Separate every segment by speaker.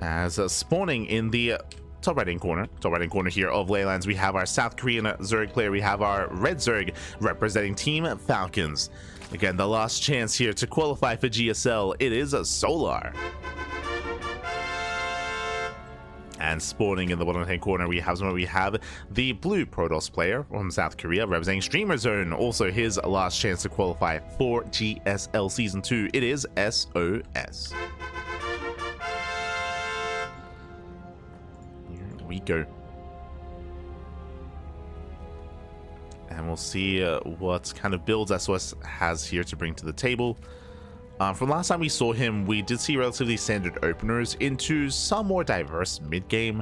Speaker 1: As spawning in the top right hand corner here of Leylands, we have our South Korean Zerg player. We have our red Zerg representing Team Falcons. Again, the last chance here to qualify for GSL. It is a Solar. And spawning in the bottom hand corner, we have the blue Protoss player from South Korea representing Streamer Zone. Also his last chance to qualify for GSL Season 2. It is SOS. Here we go. And we'll see what kind of builds SOS has here to bring to the table. From last time we saw him, we did see relatively standard openers into some more diverse mid-game.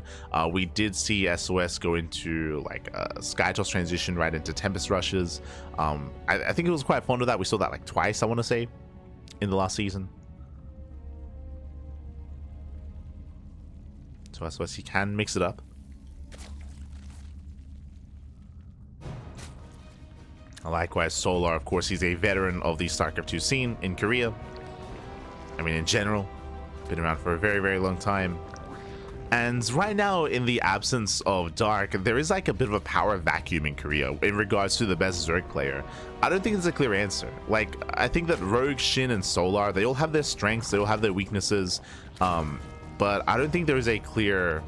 Speaker 1: We did see SOS go into like a Skytoss transition right into Tempest Rushes. I think it was quite fond of that. We saw that like twice, I want to say, in the last season. So SOS, he can mix it up. Likewise, Solar, of course, he's a veteran of the StarCraft 2 scene in Korea. I mean, in general, been around for a very, very long time. And right now, in the absence of Dark, there is like a bit of a power vacuum in Korea in regards to the best Zerg player. I don't think it's a clear answer. Like, I think that Rogue, Shin, and Solar, they all have their strengths, they all have their weaknesses, but I don't think there is a clear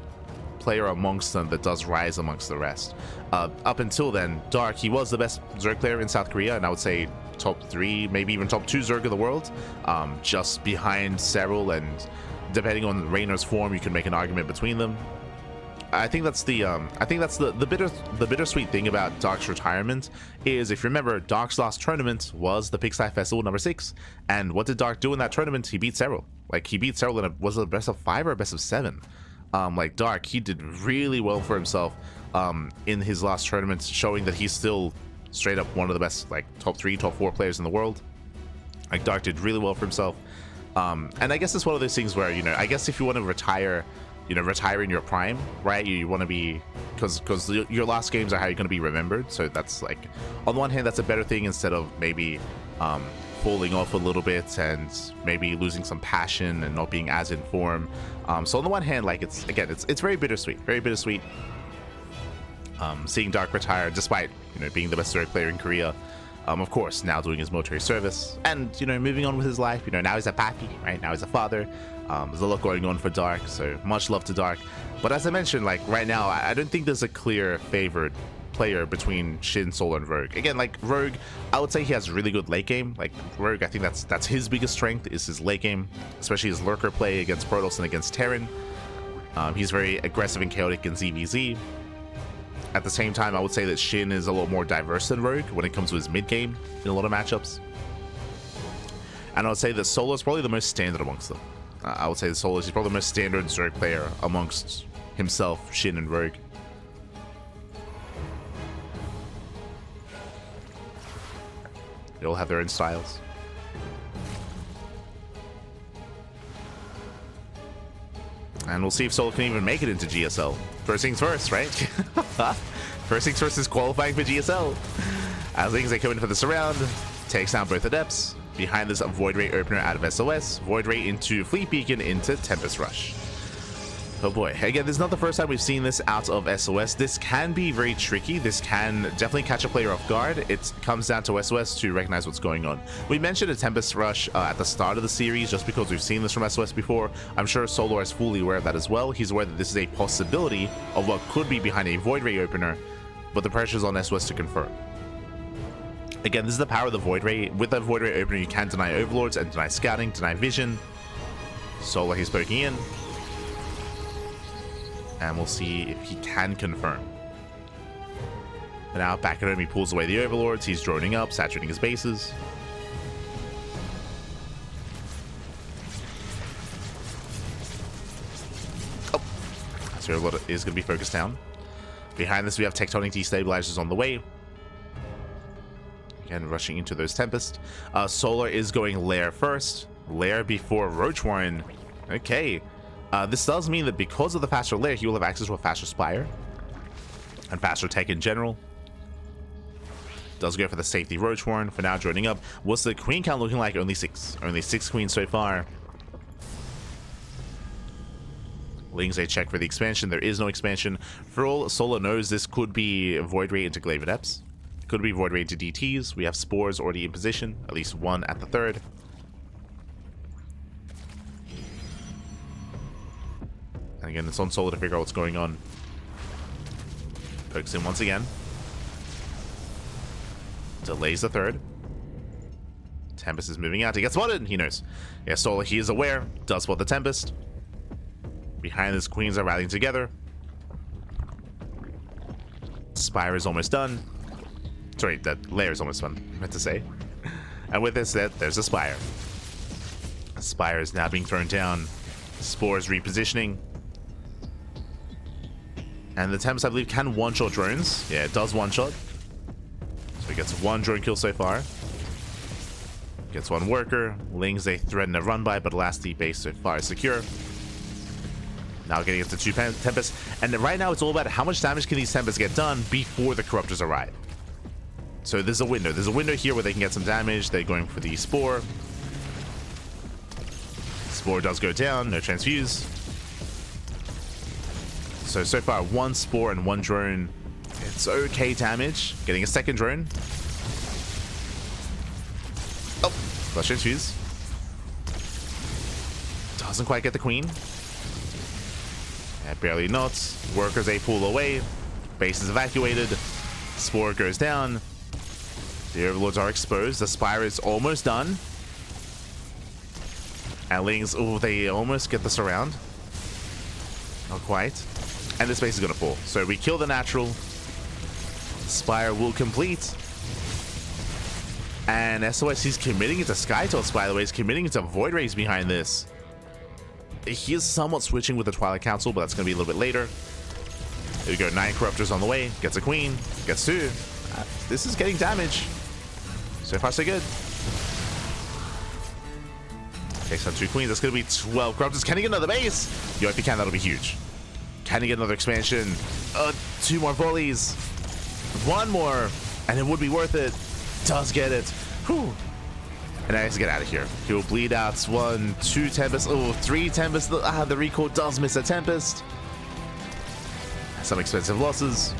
Speaker 1: player amongst them that does rise amongst the rest. Up until then, Dark, he was the best Zerg player in South Korea, and I would say top 3, maybe even top 2 Zerg of the world, just behind Serral, and depending on Raynor's form, you can make an argument between them. I think that's the bittersweet thing about Dark's retirement is, if you remember, Dark's last tournament was the Pigsty Festival number 6, and what did Dark do in that tournament? He beat Serral. Like, he beat Serral in was it a best of 5 or a best of 7? Like Dark, he did really well for himself in his last tournament, showing that he's still straight up one of the best, like, top 3, top 4 players in the world. Like, Dark did really well for himself. And I guess it's one of those things where, you know, I guess if you want to retire, you know, retire in your prime, right? You want to be, because your last games are how you're going to be remembered. So that's, like, on the one hand, that's a better thing instead of maybe falling off a little bit and maybe losing some passion and not being as in form. So on the one hand, like, it's very bittersweet, seeing Dark retire despite, you know, being the best Zerg player in Korea. Of course, now doing his military service and, you know, moving on with his life. You know, now he's a papi, right? Now he's a father. There's a lot going on for Dark, so much love to Dark. But as I mentioned, like, right now, I don't think there's a clear favored player between Shin, Solar, and Rogue. Again, like, Rogue, I would say he has really good late game. Like, Rogue, I think that's his biggest strength, is his late game, especially his lurker play against Protoss and against Terran. He's very aggressive and chaotic in ZvZ. At the same time, I would say that Shin is a lot more diverse than Rogue when it comes to his mid game in a lot of matchups. And I would say that Solar is probably the most standard amongst them. I would say that Solar is probably the most standard Zerg player amongst himself, Shin, and Rogue. They all have their own styles. And we'll see if Solar can even make it into GSL. First things first, right? First things first is qualifying for GSL. As things they come in for the surround, takes down both adepts. Behind this, a Void Ray opener out of SOS. Void Ray into Fleet Beacon into Tempest Rush. Oh boy. Again, this is not the first time we've seen this out of SOS. This can be very tricky. This can definitely catch a player off guard. It comes down to SOS to recognize what's going on. We mentioned a Tempest Rush at the start of the series just because we've seen this from SOS before. I'm sure Solar is fully aware of that as well. He's aware that this is a possibility of what could be behind a Void Ray opener, but the pressure is on SOS to confirm. Again, this is the power of the Void Ray. With that Void Ray opener, you can deny Overlords and deny Scouting, deny Vision. Solar, he's poking in. And we'll see if he can confirm. And now back at home, he pulls away the Overlords. He's droning up, saturating his bases. Oh, so Overlord is going to be focused down. Behind this, we have Tectonic Destabilizers on the way. Again, rushing into those Tempest. Solar is going Lair first. Lair before Roach Warren. Okay. This does mean that because of the faster Lair, he will have access to a faster Spire and faster tech in general. Does go for the safety Roach Warren for now, joining up. What's the queen count looking like? Only 6. Only 6 queens so far. Lings, they check for the expansion. There is no expansion. For all Solar knows, this could be Void Ray into Glaive Adepts. Could be Void Ray into DTs. We have Spores already in position. At least one at the third. And again, it's on Solar to figure out what's going on. Pokes in once again. Delays the third. Tempest is moving out. He gets spotted. He knows. Yeah, Solar, he is aware. Does spot the Tempest. Behind this, Queens are rallying together. Spire is almost done. Sorry, that layer is almost done, I meant to say. And with this, there's a Spire. Spire is now being thrown down. Spores repositioning. And the Tempest, I believe, can one-shot drones. Yeah, it does one-shot. So he gets one drone kill so far. Gets one worker. Lings, they threaten a run by, but last the base so far is secure. Now getting into two Tempests. And right now it's all about how much damage can these Tempests get done before the Corruptors arrive. So there's a window. There's a window here where they can get some damage. They're going for the Spore. Spore does go down. No transfuse. So far, one Spore and one drone. It's okay damage. Getting a second drone. Oh, flash transfuse. Doesn't quite get the Queen. Yeah, barely nuts. Workers, they pull away. Base is evacuated. Spore goes down. The Overlords are exposed. The Spire is almost done. And Lings, oh, they almost get the surround. Not quite. And this base is going to fall. So we kill the natural. Spire will complete. And SOS, he's committing into Skytoss, by the way. He's committing into Void Rays behind this. He is somewhat switching with the Twilight Council, but that's going to be a little bit later. There we go. 9 Corruptors on the way. Gets a Queen. Gets 2. This is getting damage. So far, so good. Takes on 2 Queens. That's going to be 12 Corruptors. Can he get another base? Yo, if he can, that'll be huge. Can he get another expansion? 2 more volleys. 1 more. And it would be worth it. Does get it. Whew. And I has to get out of here. He will bleed out 1, 2 Tempests. Oh, 3 Tempests. The recall does miss a Tempest. Some expensive losses.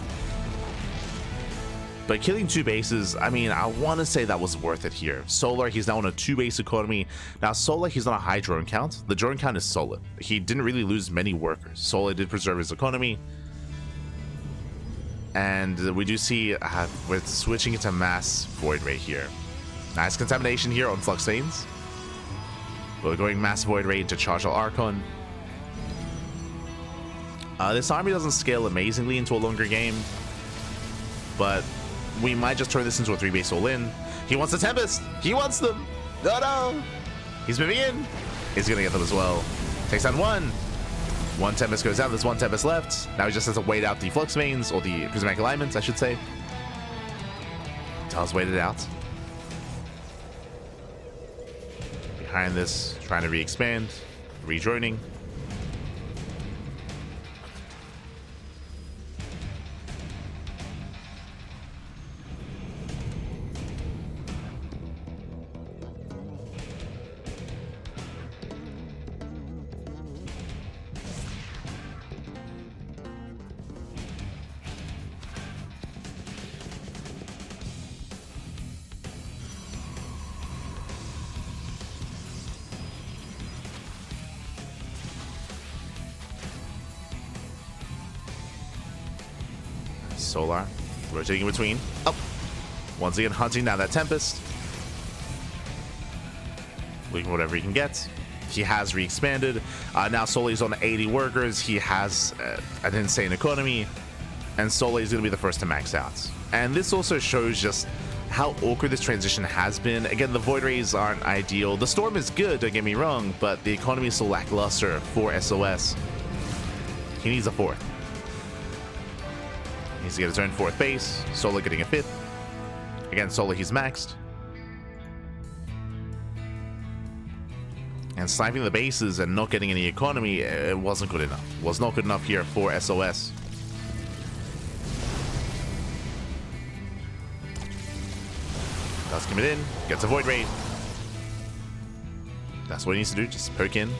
Speaker 1: But killing 2 bases, I mean, I want to say that was worth it here. Solar, he's now on a 2-base economy. Now, Solar, he's on a high drone count. The drone count is solid. He didn't really lose many workers. Solar did preserve his economy. And we do see we're switching into mass Void Ray here. Nice contamination here on Flux Veins. We're going mass Void Ray into Chargel Archon. This army doesn't scale amazingly into a longer game, but we might just turn this into a 3-base all-in. He wants the Tempest. He wants them. No. He's moving in. He's going to get them as well. Takes down 1. 1 Tempest goes out. There's 1 Tempest left. Now he just has to wait out the Flux Veins, or the Prismatic Alignments, I should say. Does wait it out. Behind this, trying to re-expand. Rejoining. Solar rotating in between. Up. Once again, hunting down that Tempest. Looking for whatever he can get. He has re-expanded. Now Solar is on 80 workers. He has an insane economy. And Solar is going to be the first to max out. And this also shows just how awkward this transition has been. Again, the Void Rays aren't ideal. The Storm is good, don't get me wrong, but the economy is still lackluster for SOS. He needs a 4th. Needs to get his own 4th base. Solar getting a 5th. Again, Solar, he's maxed. And sniping the bases and not getting any economy, it wasn't good enough. Was not good enough here for SOS. Does commit in. Gets a Void Ray. That's what he needs to do. Just poke in.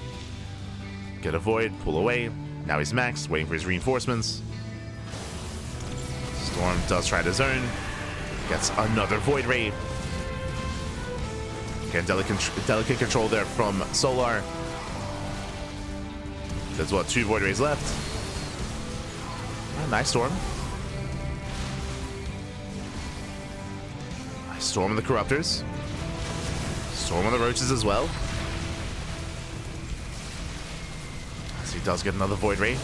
Speaker 1: Get a Void. Pull away. Now he's maxed, waiting for his reinforcements. Storm does try to zone. Gets another Void Ray. Again, delicate control there from Solar. There's what, 2 Void Rays left. Oh, nice Storm. Nice Storm on the Corruptors. Storm on the Roaches as well. So he does get another Void Ray.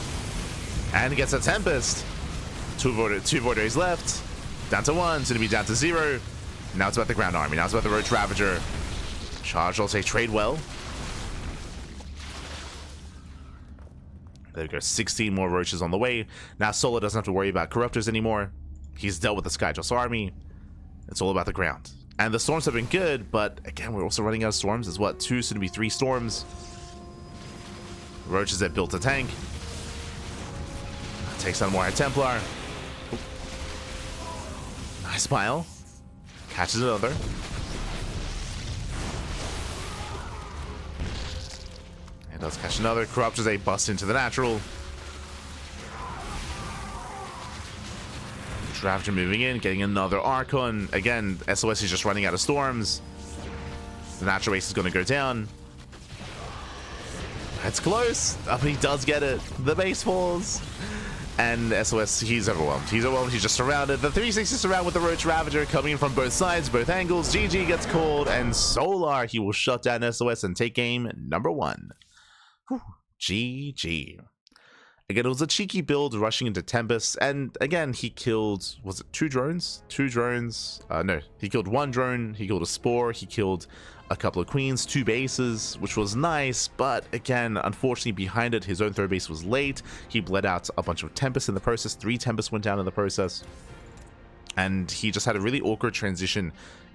Speaker 1: And he gets a Tempest. 2 Void Rays left. Down to 1, soon to be down to 0. Now it's about the Ground Army. Now it's about the Roach Ravager. Charge, I'll say, trade well. There we go, 16 more Roaches on the way. Now Solar doesn't have to worry about Corruptors anymore. He's dealt with the Skyjust army. It's all about the ground. And the Storms have been good, but again, we're also running out of Storms. There's what, 2, soon to be 3 Storms. Roaches that built a tank. Takes on more High Templar. Nice smile. Catches another. And does catch another. Corruptors a bust into the natural. Ravager moving in, getting another Archon. Again, SOS is just running out of Storms. The natural race is going to go down. It's close. Oh, he does get it. The base falls. And SOS, he's overwhelmed. He's overwhelmed. He's just surrounded. The 360 surround with the Roach Ravager coming in from both sides, both angles. GG gets called, and Solar, he will shut down SOS and take game number 1. Whew. GG. Again, it was a cheeky build rushing into Tempest, and again, he killed, was it 2 drones? 2 drones? No, he killed 1 drone, he killed a Spore, he killed a couple of Queens, 2 bases, which was nice, but again, unfortunately behind it, his own 3rd base was late. He bled out a bunch of Tempests in the process, 3 Tempests went down in the process, and he just had a really awkward transition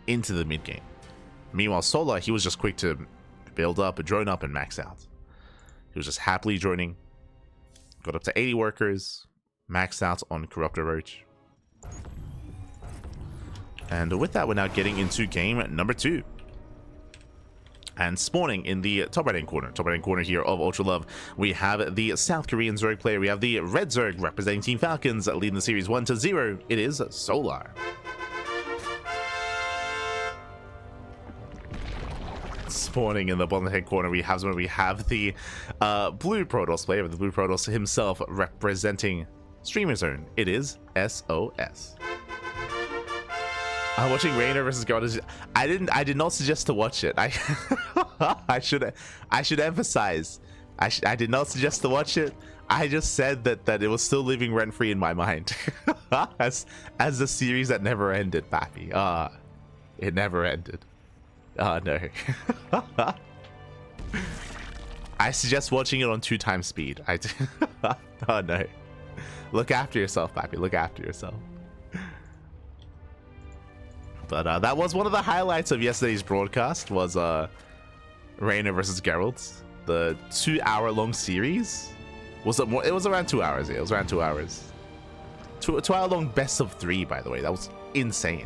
Speaker 1: into the mid game. Meanwhile, Solar, he was just quick to build up, drone up, and max out. He was just happily droning. Got up to 80 workers, maxed out on Corruptor Roach. And with that, we're now getting into game number 2. And spawning in the top right-hand corner here of Ultra Love, we have the South Korean Zerg player. We have the Red Zerg representing Team Falcons, leading the series 1-0. It is Solar. Spawning in the bottom right corner, we have the blue Protoss player, the blue Protoss himself representing Streamer Zone. It is SOS. I'm watching Reina versus Goddess. I did not suggest to watch it. I should emphasize. I did not suggest to watch it. I just said that it was still living rent free in my mind, as the series that never ended, Pappy. It never ended. Oh no. I suggest watching it on 2x speed. Oh no. Look after yourself, Pappy. Look after yourself. But that was one of the highlights of yesterday's broadcast, was Reina versus Geralt. The 2-hour-long series. Was it more? It was around 2 hours. Yeah, it was around 2 hours. 2-hour-long best of 3, by the way. That was insane.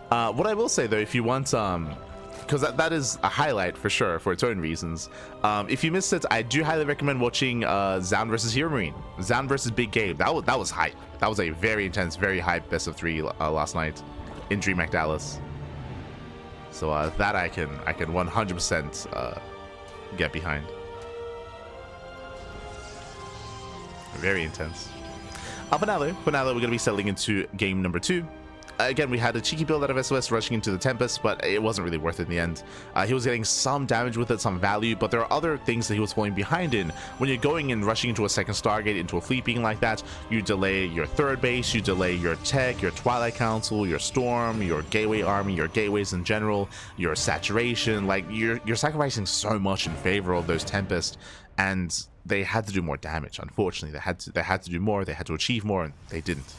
Speaker 1: What I will say though, if you want, because that is a highlight for sure for its own reasons. If you missed it, I do highly recommend watching Zaun versus Hero Marine. Zaun versus Big Gabe. That was hype. That was a very intense, very hype best of 3 last night in DreamHack Dallas. So that I can 100% get behind. Very intense. For now though, we're going to be settling into game number 2. Again, we had a cheeky build out of SOS rushing into the Tempest, but it wasn't really worth it in the end. He was getting some damage with it, some value, but there are other things that he was falling behind in. When you're going and rushing into a second Stargate, into a fleet being like that, you delay your 3rd base, you delay your tech, your Twilight Council, your Storm, your Gateway Army, your gateways in general, your saturation. Like, you're sacrificing so much in favor of those Tempests, and they had to do more damage. Unfortunately, they had to do more, they had to achieve more, and they didn't.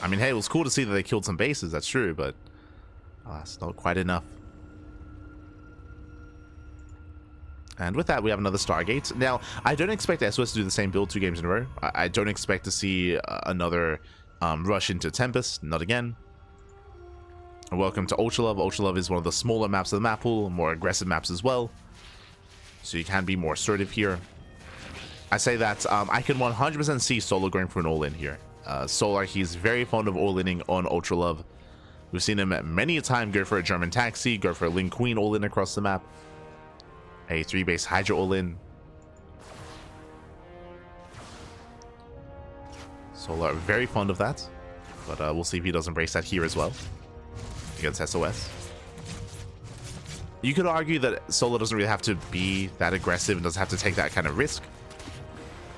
Speaker 1: I mean, hey, it was cool to see that they killed some bases, that's true, but it's not quite enough. And with that, we have another Stargate. Now, I don't expect SOS to do the same build 2 games in a row. I don't expect to see another rush into Tempest, not again. Welcome to Ultralove. Ultralove is one of the smaller maps of the map pool, more aggressive maps as well. So you can be more assertive here. I say that I can 100% see Solar going for an all-in here. Solar, he's very fond of all-inning on Ultralove. We've seen him many a time go for a German taxi, go for a Lin Queen all-in across the map. A 3-base Hydra all-in. Solar very fond of that. But we'll see if he does embrace that here as well. Against SOS. You could argue that Solar doesn't really have to be that aggressive and doesn't have to take that kind of risk.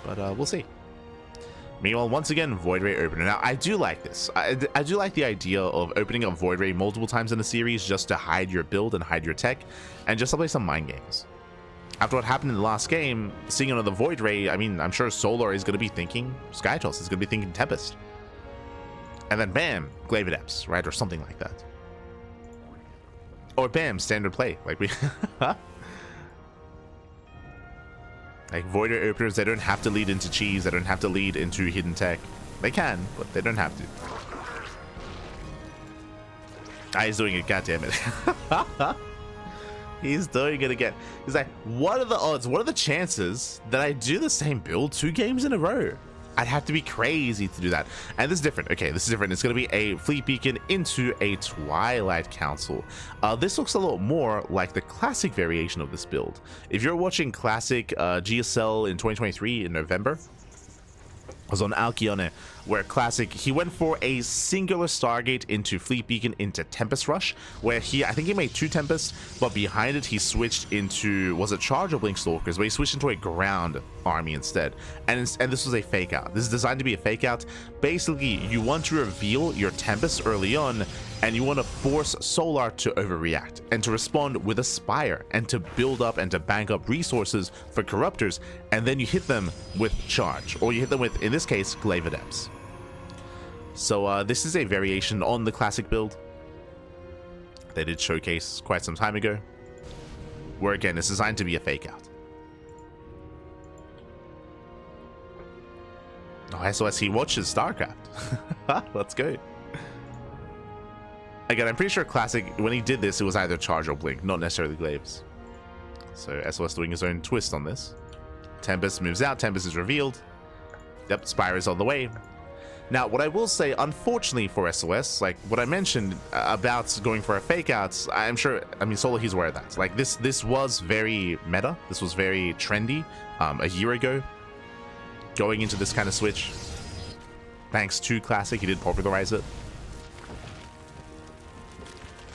Speaker 1: But we'll see. Meanwhile, once again, Void Ray opener. Now, I do like this. I do like the idea of opening up Void Ray multiple times in a series just to hide your build and hide your tech and just to play some mind games. After what happened in the last game, seeing another Void Ray, I mean, I'm sure Solar is going to be thinking Skytoss, is going to be thinking Tempest. And then bam, Glaive Adepts, right? Or something like that. Or bam, standard play. Like we... Like Void Ray openers, they don't have to lead into cheese, they don't have to lead into hidden tech. They can, but they don't have to. Ah, he's doing it, goddammit. He's doing it again. He's like, what are the odds? What are the chances that I do the same build 2 games in a row? I'd have to be crazy to do that. And this is different. Okay, this is different. It's going to be a Fleet Beacon into a Twilight Council. This looks a lot more like the classic variation of this build. If you're watching classic GSL in 2023 in November, I was on Alkione, where Classic, he went for a singular Stargate into Fleet Beacon into Tempest Rush, where I think he made 2 Tempests, but behind it he switched into, was it Charge or Blink Stalkers, but he switched into a ground army instead. And this was a fake out. This is designed to be a fake out. Basically, you want to reveal your Tempest early on, and you want to force Solar to overreact and to respond with a Spire and to build up and to bank up resources for Corruptors, and then you hit them with Charge, or you hit them with, in this case, Glaive Adepts. So this is a variation on the classic build they did showcase quite some time ago, where again it's designed to be a fake out. Oh, SOS, he watches StarCraft. Let's go. Again, I'm pretty sure Classic, when he did this, it was either Charge or Blink, not necessarily Glaives. So SOS doing his own twist on this. Tempest moves out, Tempest is revealed. Yep, Spire is on the way. Now, what I will say, unfortunately for SOS, like what I mentioned about going for a fake out, I'm sure, I mean, Solo, he's aware of that. Like this was very meta. This was very trendy a year ago. Going into this kind of switch. Thanks to Classic, he did popularize it.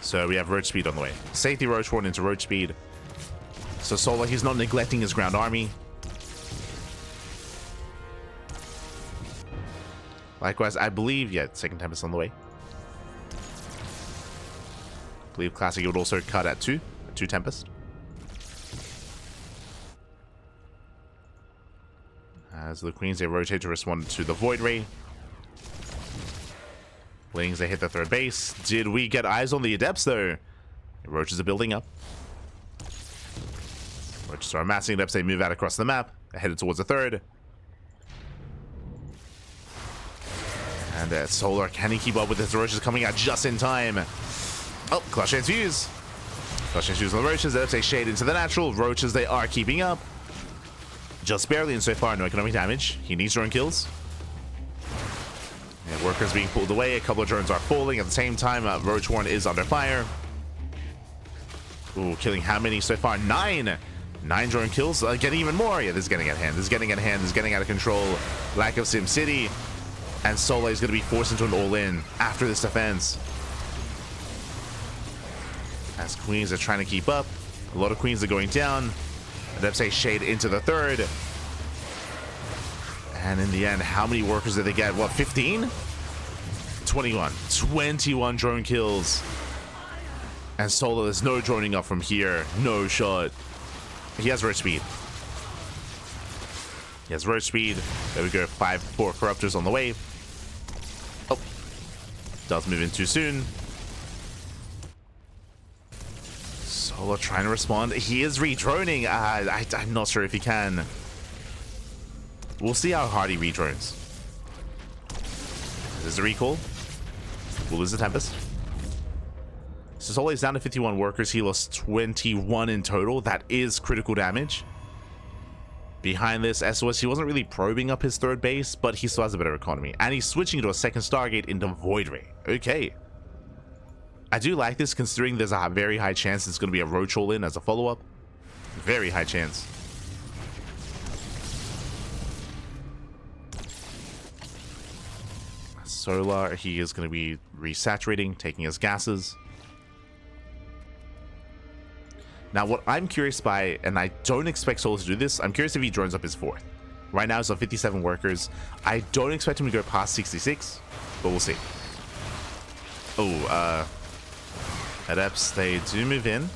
Speaker 1: So we have Roach Speed on the way. Safety Roach Horn into Roach Speed. So Solo, he's not neglecting his ground army. Likewise, I believe, yeah, second Tempest on the way. I believe Classic would also cut at 2 Tempest. As the Queens, they rotate to respond to the Void Ray. Wings, they hit the 3rd base. Did we get eyes on the Adepts, though? The Roaches are building up. Roaches are amassing Adepts. They move out across the map. They're headed towards the 3rd. And Solar, can he keep up with this? Roaches coming out just in time. Oh, Clutch Chance Fuse. Clutch Chance Fuse on the Roaches. Adepts, they shade into the natural. Roaches, they are keeping up. Just barely, and so far, no economic damage. He needs drone kills. And workers being pulled away. A couple of drones are falling at the same time. Roach Warren is under fire. Ooh, killing how many so far? 9! 9 drone kills. Getting even more. Yeah, this is getting out of hand. This is getting out of hand. This is getting out of control. Lack of Sim City. And Solar is going to be forced into an all-in after this defense. As Queens are trying to keep up. A lot of Queens are going down. Adepts say shade into the 3rd. And in the end, how many workers did they get? What, 15? 21. 21 drone kills. And Solar, there's no droning up from here. No shot. He has Roach Speed. He has Roach Speed. There we go. 4 Corruptors on the way. Oh. Does move in too soon. Solar trying to respond. He is re-droning. I'm not sure if he can. We'll see how hard he re-drones. There's a recall. We'll lose the Tempest. so Solar is down to 51 workers. He lost 21 in total. That is critical damage. Behind this, SOS, he wasn't really probing up his third base, but he still has a better economy. And he's switching to a second Stargate into Void Ray. Okay. I do like this, considering there's a very high chance it's going to be a Roach all-in as a follow-up. Very high chance. Solar, he is going to be resaturating, taking his gases. Now, what I'm curious by, and I don't expect Solar to do this, I'm curious if he drones up his fourth. Right now, it's on 57 workers. I don't expect him to go past 66, but we'll see. Oh, Adepts, they do move in.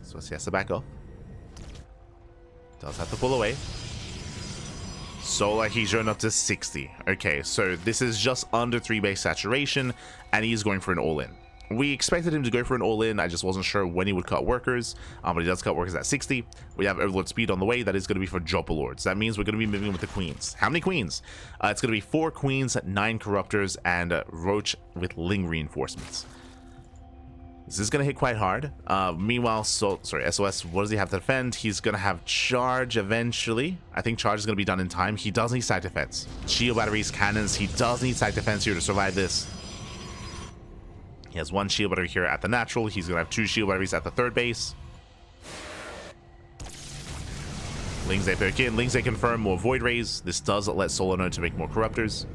Speaker 1: So he has to back off. Does have to pull away. Solar, he's shown up to 60. Okay, so this is just under 3 base saturation, and he's going for an all-in. We expected him to go for an all-in. I just wasn't sure when he would cut workers, but he does cut workers at 60. We have Overlord speed on the way. That is going to be for Dropper Lords. That means we're going to be moving with the queens. How many queens? It's going to be 4 queens, 9 corruptors, and Roach with Ling reinforcements. This is going to hit quite hard. Meanwhile, SOS, what does he have to defend? He's going to have charge eventually. I think charge is going to be done in time. He does need side defense. Shield batteries, cannons. He does need side defense here to survive this. He has 1 shield battery here at the natural. He's going to have 2 shield batteries at the third base. Lings they poke in. Lings they confirm more Void Rays. This does let Solar know to make more Corruptors.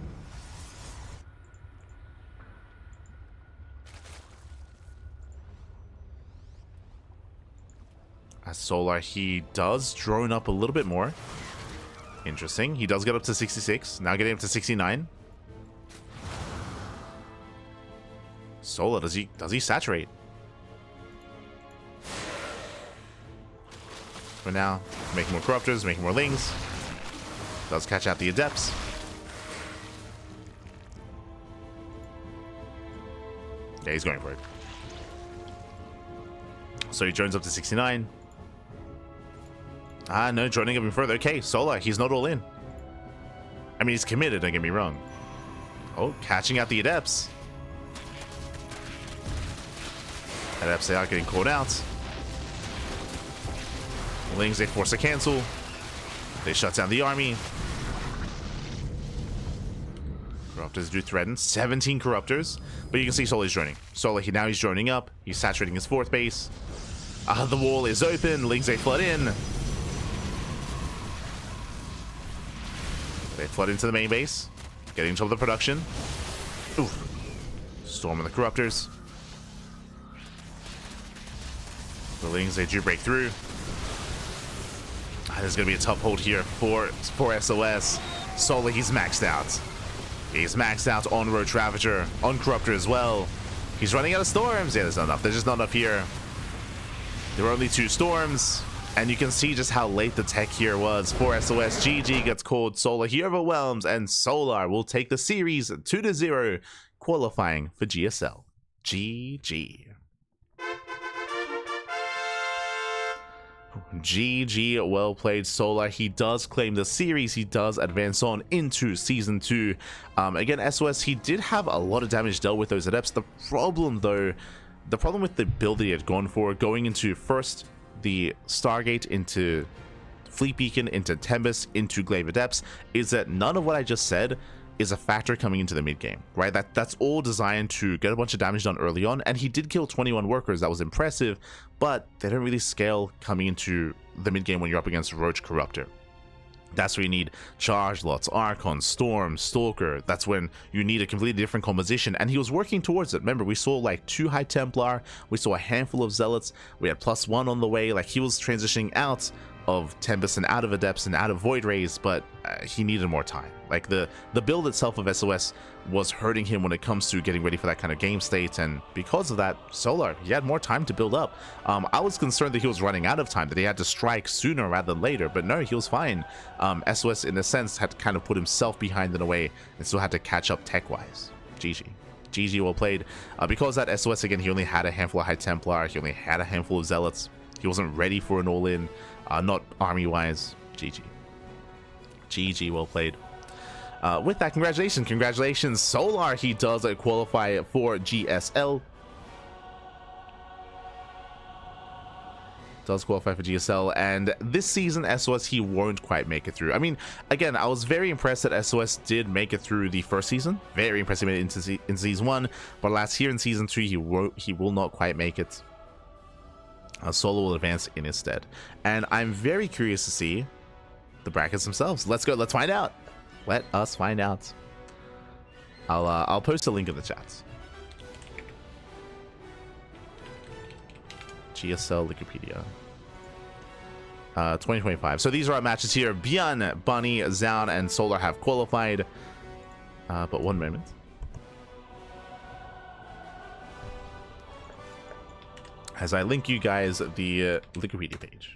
Speaker 1: As Solar, he does drone up a little bit more. Interesting. He does get up to 66. Now getting up to 69. Solar, does he saturate? For now, making more Corruptors, making more Lings. Does catch out the Adepts. Yeah, he's going for it. So he drones up to 69. No, droning even further. Okay, Solar, he's not all in. I mean, he's committed, don't get me wrong. Oh, catching out the Adepts. Adepts, they are getting called out. Lings, they force a cancel. They shut down the army. Corruptors do threaten. 17 Corruptors. But you can see Solar's droning. Solar, now he's droning up. He's saturating his fourth base. The wall is open. Lings, they flood in. They flood into the main base. Getting into the production. Oof. Storming the Corruptors. The Lings, they do break through. There's going to be a tough hold here for SOS. Solar, he's maxed out. He's maxed out on Roach Ravager, on Corruptor as well. He's running out of storms. Yeah, there's not enough. There's just not enough here. There were only 2 storms, and you can see just how late the tech here was for SOS. GG gets called. Solar, he overwhelms, and Solar will take the series 2-0, qualifying for GSL. GG. GG, well played, Solar. He does claim the series. He does advance on into Season 2. Again, SOS, he did have a lot of damage dealt with those Adepts. The problem, though, with the build that he had gone for, going into first the Stargate, into Fleet Beacon, into Tempest, into Glaive Adepts, is that none of what I just said is a factor coming into the mid game, right? That's all designed to get a bunch of damage done early on, and he did kill 21 workers. That was impressive, but they don't really scale coming into the mid game when you're up against Roach Corruptor. That's where you need Charge Lots, Archon, Storm, Stalker. That's when you need a completely different composition, and he was working towards it. Remember, we saw like 2 High Templar, we saw a handful of Zealots, we had +1 on the way. Like, he was transitioning out of Tempest and out of Adepts and out of Void Rays, but he needed more time. Like, the build itself of SOS was hurting him when it comes to getting ready for that kind of game state, and because of that, Solar, he had more time to build up. I was concerned that he was running out of time, that he had to strike sooner rather than later, but no, he was fine. SOS, in a sense, had kind of put himself behind in a way and still had to catch up tech-wise. GG. GG, well played. Because that SOS, again, he only had a handful of High Templar, he only had a handful of Zealots. He wasn't ready for an all-in, not army-wise. GG. GG, well played. With that, congratulations, Solar. He does qualify for GSL. Does qualify for GSL, and this season SOS he won't quite make it through. I mean, again, I was very impressed that SOS did make it through the first season. Very impressive in season 1, but last year in season 3 he will not quite make it. Solo will advance in his stead, and I'm very curious to see the brackets themselves. Let's go. Let's find out. Let us find out. I'll post a link in the chat. GSL Wikipedia 2025. So these are our matches here. Bjorn, Bunny, Zaun, and Solar have qualified. But one moment. As I link you guys the Wikipedia page.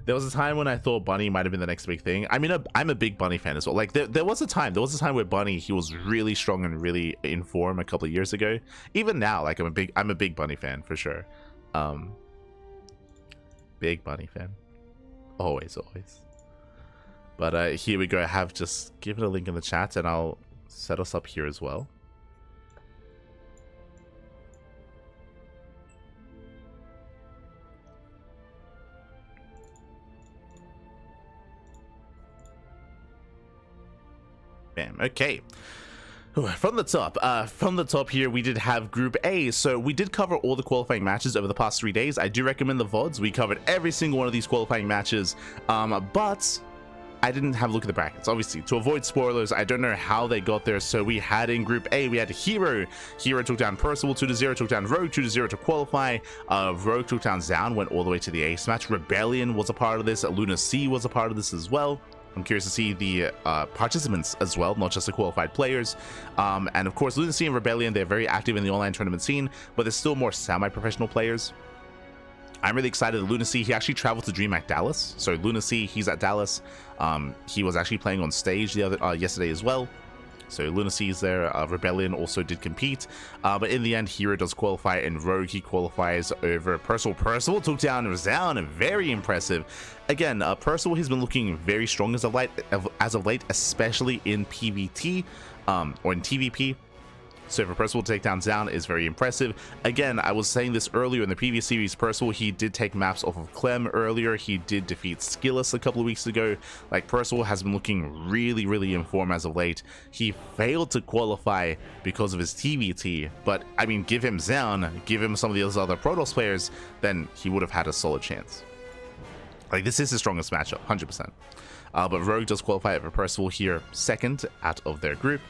Speaker 1: There was a time when I thought Bunny might have been the next big thing. I mean, I'm a big Bunny fan as well. Like, there was a time where Bunny, he was really strong and really in form a couple of years ago. Even now, like, I'm a big Bunny fan for sure. Big Bunny fan, always. But here we go. I have just given a link in the chat, and I'll set us up here as well. Bam. Okay. From the top here, we did have Group A. So we did cover all the qualifying matches over the past 3 days. I do recommend the VODs. We covered every single one of these qualifying matches, but I didn't have a look at the brackets. Obviously, to avoid spoilers, I don't know how they got there. So we had in Group A, we had Hero. Hero took down Percival 2-0, took down Rogue 2-0 to qualify. Rogue took down Zaun, went all the way to the ace match. Rebellion was a part of this. Luna C was a part of this as well. I'm curious to see the participants as well, not just the qualified players. And of course, Lunacy and Rebellion, they're very active in the online tournament scene, but there's still more semi-professional players. I'm really excited that Lunacy, he actually traveled to DreamHack Dallas. So Lunacy, he's at Dallas. He was actually playing on stage yesterday as well. So Lunacy is there. Rebellion also did compete, but in the end, Hero does qualify, and Rogue, he qualifies over Percival. Percival took down Zaun, very impressive. Again, Percival, he's been looking very strong as of late, especially in PvT or in TVP. So for Percival to take down Zaun is very impressive. Again, I was saying this earlier in the previous series, Percival, he did take maps off of Clem earlier. He did defeat Skillus a couple of weeks ago. Like, Percival has been looking really in form as of late. He failed to qualify because of his TVT, but I mean, give him Zaun, give him some of those other Protoss players, then he would have had a solid chance. Like, this is his strongest matchup, 100%. But Rogue does qualify over Percival here, second out of their group.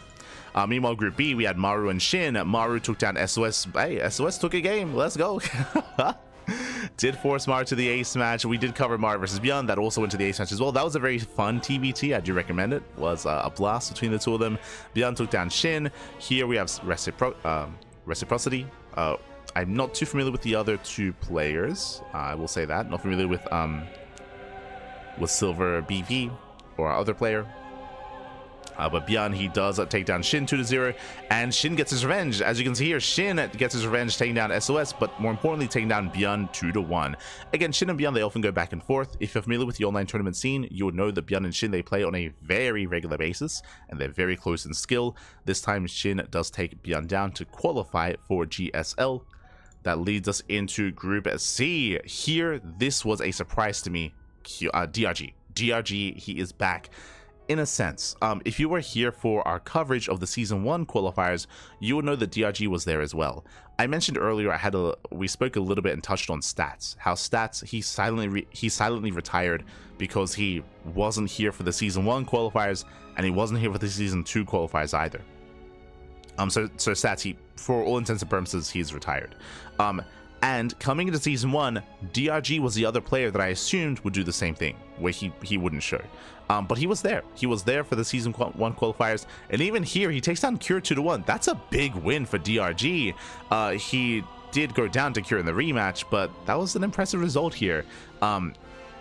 Speaker 1: Meanwhile, Group B, we had Maru and Shin. Maru took down SOS. Hey, SOS took a game. Let's go. Did force Maru to the ace match. We did cover Maru versus Bjorn. That also went to the ace match as well. That was a very fun TBT. I do recommend it. It was a blast between the two of them. Bjorn took down Shin. Here we have Reciprocity. I'm not too familiar with the other two players. I will say that. Not familiar with Silver BV or our other player. But Bjorn, he does take down Shin 2-0, and Shin gets his revenge. As you can see here, Shin gets his revenge, taking down SOS, but more importantly, taking down Bjorn 2-1. Again, Shin and Bjorn, they often go back and forth. If you're familiar with the online tournament scene, you would know that Bjorn and Shin, they play on a very regular basis, and they're very close in skill. This time, Shin does take Bjorn down to qualify for GSL. That leads us into Group C. Here, this was a surprise to me. DRG, he is back. In a sense, if you were here for our coverage of the Season 1 qualifiers, you would know that DRG was there as well. I mentioned earlier, we spoke a little bit and touched on Stats. How Stats, he silently retired because he wasn't here for the Season 1 qualifiers, and he wasn't here for the Season 2 qualifiers either. So Stats, for all intents and purposes, he's retired. And coming into Season 1, DRG was the other player that I assumed would do the same thing, where he wouldn't show. But he was there. He was there for the Season 1 qualifiers. And even here, he takes down Cure 2-1. That's a big win for DRG. He did go down to Cure in the rematch, but that was an impressive result here.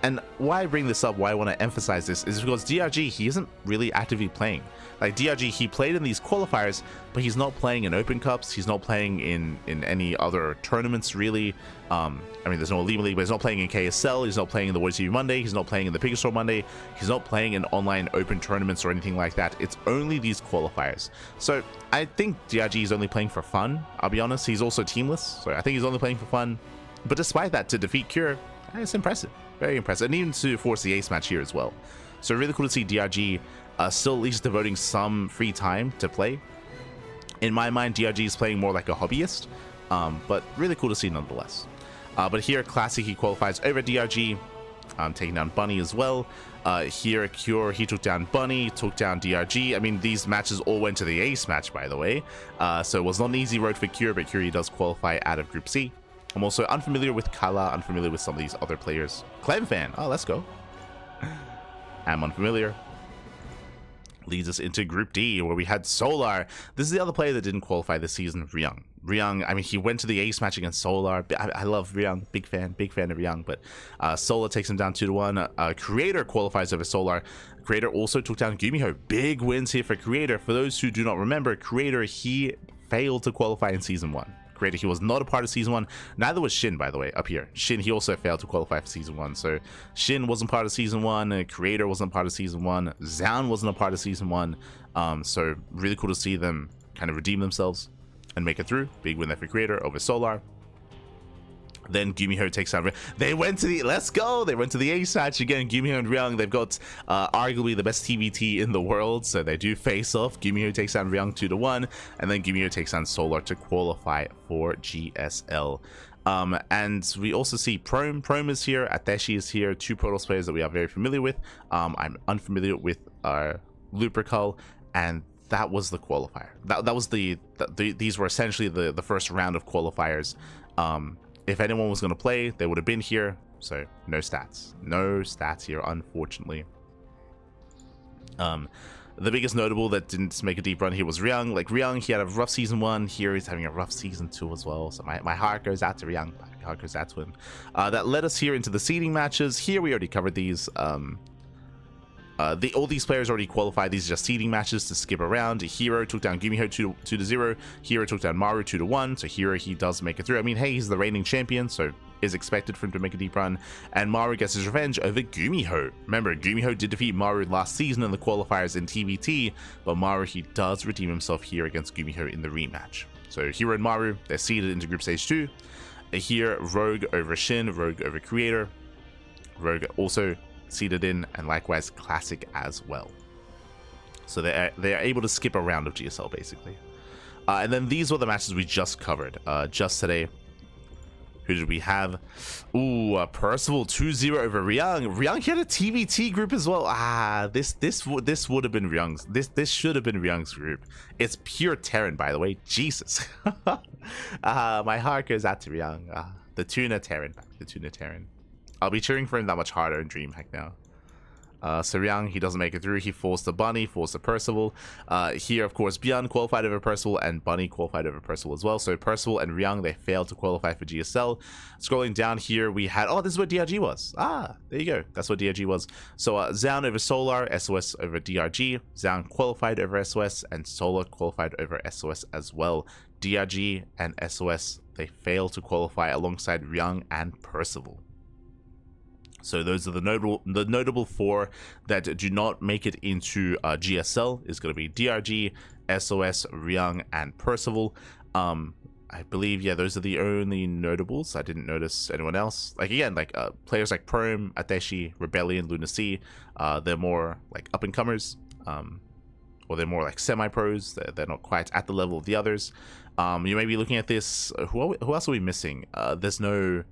Speaker 1: And why I bring this up, why I want to emphasize this, is because DRG, he isn't really actively playing. Like DRG, he played in these qualifiers, but he's not playing in Open Cups. He's not playing in any other tournaments, really. I mean, there's no Elite League, but he's not playing in KSL. He's not playing in the World TV Monday. He's not playing in the Pika Store Monday. He's not playing in online open tournaments or anything like that. It's only these qualifiers. So I think DRG is only playing for fun. I'll be honest. He's also teamless, so I think he's only playing for fun. But despite that, to defeat Cure, it's impressive. Very impressive. And even to force the ace match here as well. So really cool to see DRG still at least devoting some free time to play. In my mind, DRG is playing more like a hobbyist, but really cool to see nonetheless. But here, Classic, he qualifies over DRG, taking down Bunny as well. Here, Cure, he took down Bunny, took down DRG. I mean, these matches all went to the ace match, by the way. So it was not an easy road for Cure, but Cure, he does qualify out of Group C. I'm also unfamiliar with Kala, unfamiliar with some of these other players. Clem fan, oh, let's go. I'm unfamiliar. Leads us into Group D, where we had Solar. This is the other player that didn't qualify this season, Ryung. Ryung, I mean, he went to the ace match against Solar. I love Ryung, big fan of Ryung, but Solar takes him down 2-1. Creator qualifies over Solar. Creator also took down Gumiho. Big wins here for Creator. For those who do not remember, Creator, he failed to qualify in Season 1. Creator, he was not a part of Season 1. Neither was Shin, by the way, up here. Shin, he also failed to qualify for Season 1. So Shin wasn't part of Season 1. Creator wasn't part of Season 1. Zan wasn't a part of Season 1. So really cool to see them kind of redeem themselves and make it through. Big win there for Creator over Solar. Then Gumiho takes down Ryung. They went to the, let's go, they went to the ace match again. Gumiho and Ryung, they've got arguably the best TBT in the world, so they do face off. Gumiho takes down Ryung 2-1, and then Gumiho takes down Solar to qualify for GSL. And we also see Prome is here, Ateshi is here, two Protoss players that we are very familiar with. I'm unfamiliar with Lupercal, and that was the qualifier. That was these were essentially the first round of qualifiers. If anyone was going to play, they would have been here. So no stats here, unfortunately. The biggest notable that didn't make a deep run here was Ryung. Like Ryung, he had a rough Season 1. Here he's having a rough Season 2 as well. So my heart goes out to Ryung. My heart goes out to him. That led us here into the seeding matches. Here we already covered these. All these players already qualified. These are just seeding matches to skip around. Hero took down Gumiho 2-0. Hero took down Maru 2-1. So Hero, he does make it through. I mean, hey, he's the reigning champion, so is expected for him to make a deep run. And Maru gets his revenge over Gumiho. Remember, Gumiho did defeat Maru last season in the qualifiers in TBT, but Maru, he does redeem himself here against Gumiho in the rematch. So Hero and Maru, they're seeded into Group Stage 2. Here, Rogue over Shin, Rogue over Creator. Rogue also seeded in, and likewise Classic as well. So they are able to skip a round of GSL basically. And then these were the matches we just covered just today. Who did we have? Ooh, Percival 2-0 over Ryung. Ryung had a TBT group as well. This would have been Ryung's. This should have been Ryung's group. It's pure Terran, by the way. Jesus. My heart goes out to Ryung. The Tuna Terran. The Tuna Terran. I'll be cheering for him that much harder in DreamHack now. So Ryung, he doesn't make it through. He falls to Bunny, falls to Percival. Here, of course, Bjorn qualified over Percival, and Bunny qualified over Percival as well. So Percival and Ryung, they failed to qualify for GSL. Scrolling down here, we had, oh, this is what DRG was. There you go. That's what DRG was. So Zan over Solar, SOS over DRG. Zan qualified over SOS, and Solar qualified over SOS as well. DRG and SOS, they failed to qualify alongside Ryung and Percival. So those are the notable four that do not make it into GSL. Is going to be DRG, SOS, Ryung, and Percival. I believe, yeah, those are the only notables. I didn't notice anyone else. Like again, like players like Prome, Ateshi, Rebellion, Lunacy, they're more like up and comers, or they're more like semi-pros. They're not quite at the level of the others. You may be looking at this. Who else are we missing? There's no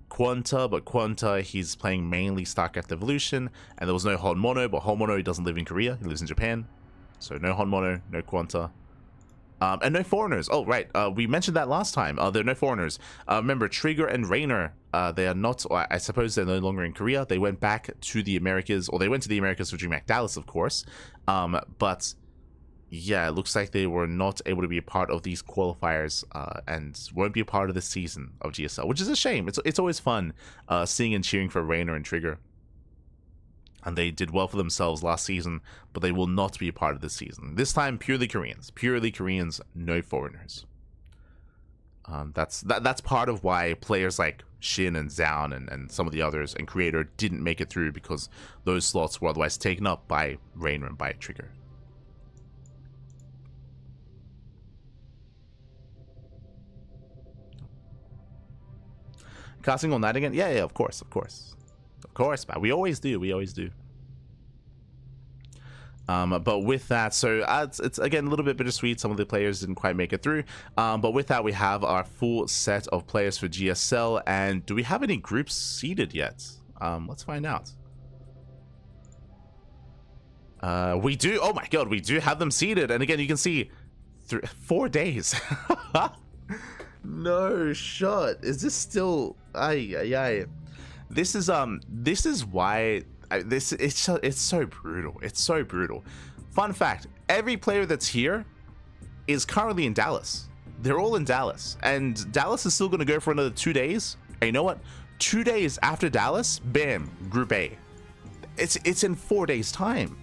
Speaker 1: Quanta, but Quanta, he's playing mainly StarCraft Evolution, and there was no Hon Mono, but Hon Mono, he doesn't live in Korea, he lives in Japan. So no Hon Mono, no Quanta. And no foreigners. Oh, right. We mentioned that last time. There are no foreigners. Remember, Trigger and Rainer, they are not, or I suppose they're no longer in Korea. They went back to the Americas, or they went to the Americas for DreamHack Dallas, of course. But yeah, it looks like they were not able to be a part of these qualifiers and won't be a part of this season of GSL, which is a shame. It's always fun seeing and cheering for Rainer and Trigger. and they did well for themselves last season, but they will not be a part of this season. This time, purely Koreans, no foreigners. That's part of why players like Shin and Zaun and some of the others and Creator didn't make it through, because those slots were otherwise taken up by Rainer and by Trigger. Casting all night again? Yeah, of course, man. We always do. But with that, so it's again a little bit bittersweet. Some of the players didn't quite make it through. But with that, we have our full set of players for GSL. And do we have any groups seeded yet? Let's find out. We do. Oh my god, we do have them seeded. And again, you can see 4 days. No shot. Is this still? This is why. It's so brutal. It's so brutal. Fun fact: every player that's here is currently in Dallas. They're all in Dallas, and Dallas is still going to go for another 2 days. And you know what? 2 days after Dallas, bam, Group A. It's in 4 days' time.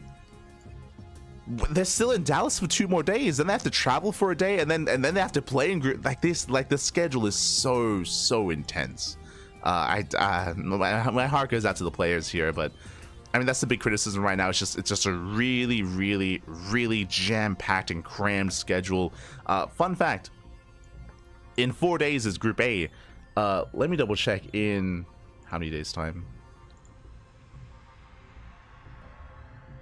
Speaker 1: They're still in Dallas for 2 more days, and they have to travel for a day, and then they have to play in group like this. Like, the schedule is so intense. My heart goes out to the players here, but I mean, that's the big criticism right now. It's just a really jam-packed and crammed schedule. Fun fact: in 4 days is Group A. Let me double check in how many days time.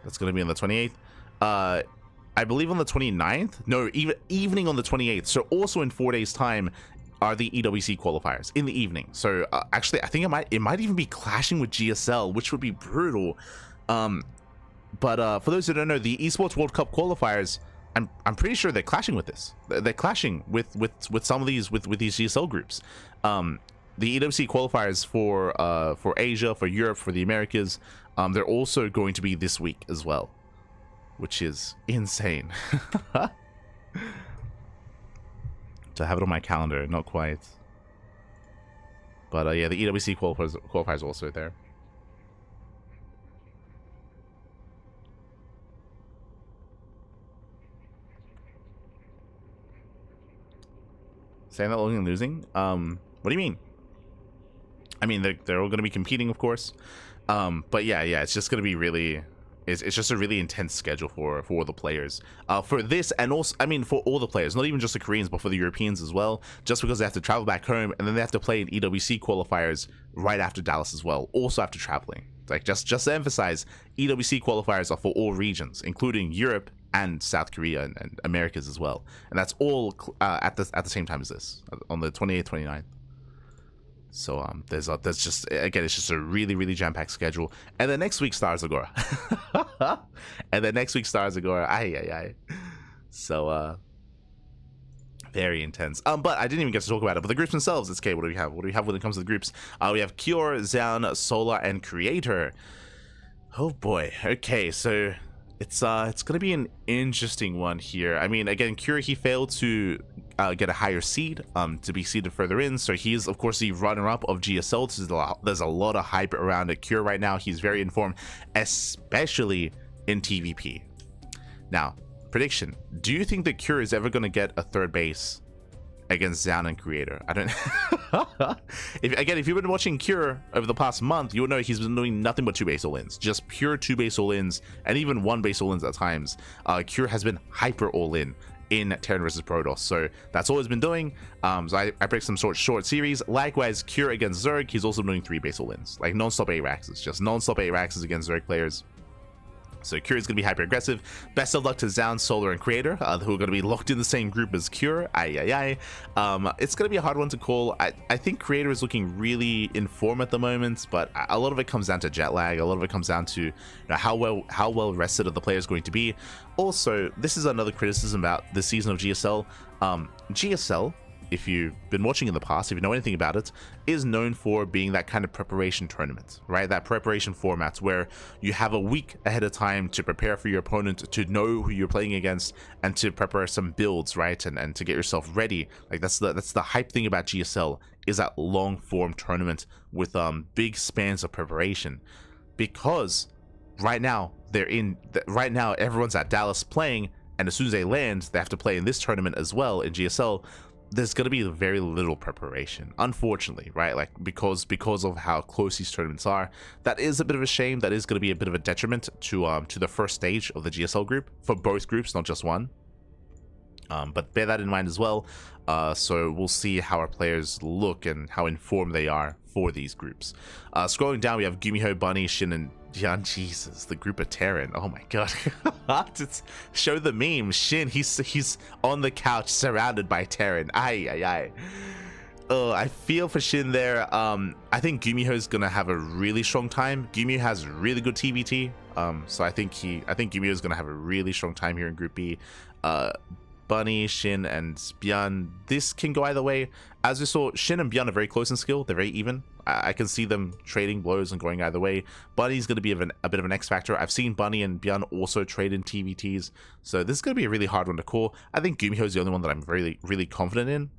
Speaker 1: That's gonna be on the 28th. I believe on the 29th. No, even evening on the 28th. So also in 4 days time are the EWC qualifiers in the evening. So actually, I think it might even be clashing with GSL, which would be brutal. But for those who don't know, the Esports World Cup qualifiers, I'm pretty sure they're clashing with this. They're clashing with some of these with these GSL groups. The EWC qualifiers for Asia, for Europe, for the Americas, they're also going to be this week as well, which is insane. To have it on my calendar, not quite. But yeah, the EWC qualifiers also there. Saying that losing and losing? What do you mean? I mean, they're all going to be competing, of course. But yeah, it's just going to be really... It's just a really intense schedule for all the players. For this, and also, I mean, for all the players, not even just the Koreans, but for the Europeans as well, just because they have to travel back home, and then they have to play in EWC qualifiers right after Dallas as well, also after traveling. Like, just to emphasize, EWC qualifiers are for all regions, including Europe and South Korea and Americas as well. And that's all at the same time as this, on the 28th, 29th. So there's just, again, it's just a really jam-packed schedule. And then next week Stars Agora. Aye. So very intense. But I didn't even get to talk about it. But the groups themselves, it's okay. What do we have? What do we have when it comes to the groups? We have Cure, Zaun, Solar, and Creator. Oh boy. Okay, so it's gonna be an interesting one here. I mean, again, Cure, he failed to get a higher seed, to be seeded further in, so he's of course the runner-up of GSL. So there's a lot of hype around a Cure right now. He's very informed, especially in TVP. Now, prediction: do you think that Cure is ever going to get a third base against Zaun and Creator? I don't. If you've been watching Cure over the past month, you would know he's been doing nothing but 2 base all-ins, just pure 2 base all-ins, and even 1 base all-ins at times. Cure has been hyper all-in in Terran vs Protoss, so that's all he's been doing. So I predict some short series. Likewise, Cure against Zerg, he's also doing 3 base all-ins, like non-stop A-Raxes, just non-stop A-Raxes against Zerg players. So Cure is going to be hyper aggressive. Best of luck to Zaun, Solar, and Creator, who are going to be locked in the same group as Cure. It's going to be a hard one to call. I think Creator is looking really in form at the moment, but a lot of it comes down to jet lag. A lot of it comes down to how well rested are the players going to be. Also, this is another criticism about this season of GSL. GSL, if you've been watching in the past, if you know anything about it, is known for being that kind of preparation tournament, right? That preparation format where you have a week ahead of time to prepare for your opponent, to know who you're playing against, and to prepare some builds, right? And to get yourself ready. Like, that's the hype thing about GSL, is that long form tournament with big spans of preparation. Because right now right now everyone's at Dallas playing, and as soon as they land, they have to play in this tournament as well in GSL. There's going to be very little preparation, unfortunately, right? Like because of how close these tournaments are. That is a bit of a shame. That is going to be a bit of a detriment to the first stage of the GSL group for both groups, not just one. But bear that in mind as well. So we'll see how our players look and how informed they are for these groups. Scrolling down, we have Gumiho, Bunny, Shin, and Jian. Jesus, the group of Terran. Oh my god. Just show the meme. Shin, he's on the couch surrounded by Terran. Ay. Oh, I feel for Shin there. I think Gumiho is gonna have a really strong time. Gumiho has really good TBT. So I think Gumiho is gonna have a really strong time here in Group B. Bunny, Shin, and Byan, this can go either way. As we saw, Shin and Byan are very close in skill. They're very even. I can see them trading blows and going either way. Bunny's going to be a bit of an X factor. I've seen Bunny and Byan also trade in TVTs, so this is going to be a really hard one to call. I think Gumiho is the only one that I'm really confident in.